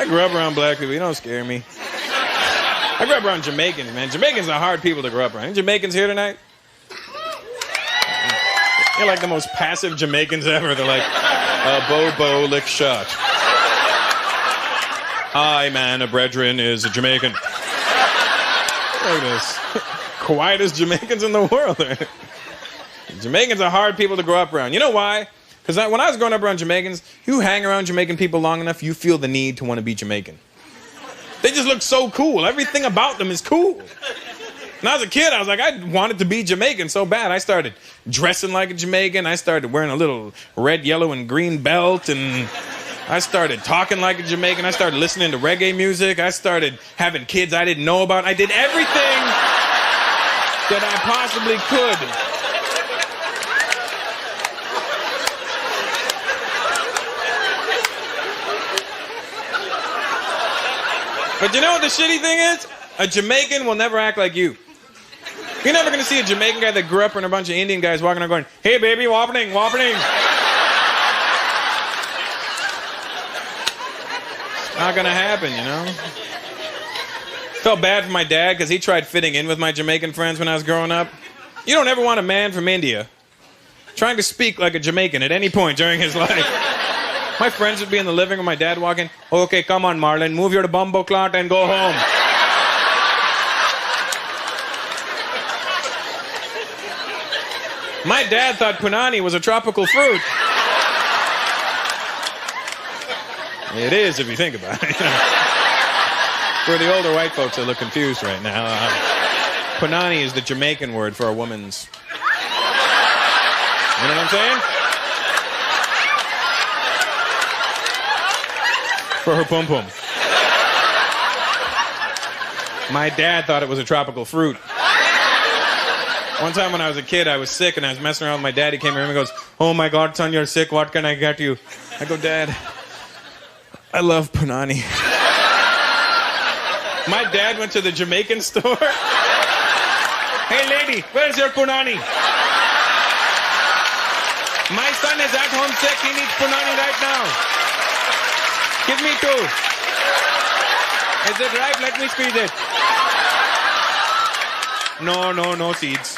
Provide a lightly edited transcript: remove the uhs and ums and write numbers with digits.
I grew up around black people. You don't scare me. I grew up around Jamaicans, man. Jamaicans are hard people to grow up around. Any Jamaicans here tonight? They're like the most passive Jamaicans ever. They're like, bo lick shot. Hi, man, a brethren is a Jamaican. Look at this. Quietest Jamaicans in the world. Jamaicans are hard people to grow up around. You know why? Because when I was growing up around Jamaicans, you hang around Jamaican people long enough, you feel the need to want to be Jamaican. They just look so cool. Everything about them is cool. When I was a kid, I was like, I wanted to be Jamaican so bad. I started dressing like a Jamaican. I started wearing a little red, yellow, and green belt. And I started talking like a Jamaican. I started listening to reggae music. I started having kids I didn't know about. I did everything that I possibly could. But you know what the shitty thing is? A Jamaican will never act like you. You're never going to see a Jamaican guy that grew up with a bunch of Indian guys walking around going, hey, baby, wappening. Not going to happen, you know? Felt bad for my dad because he tried fitting in with my Jamaican friends when I was growing up. You don't ever want a man from India trying to speak like a Jamaican at any point during his life. My friends would be in the living room, my dad walking, okay, come on, Marlon, move your bumbo clot and go home. My dad thought punani was a tropical fruit. It is, if you think about it. For the older white folks that look confused right now, punani is the Jamaican word for a woman's... You know what I'm saying? For her pum-pum. My dad thought it was a tropical fruit. One time when I was a kid, I was sick and I was messing around with my dad. He came here and goes, oh my God, son, you're sick. What can I get you? I go, Dad, I love punani. My dad went to the Jamaican store. Hey lady, where's your punani? My son is at home sick. He needs punani right now. Give me 2. Is it ripe? Let me squeeze it. No seeds.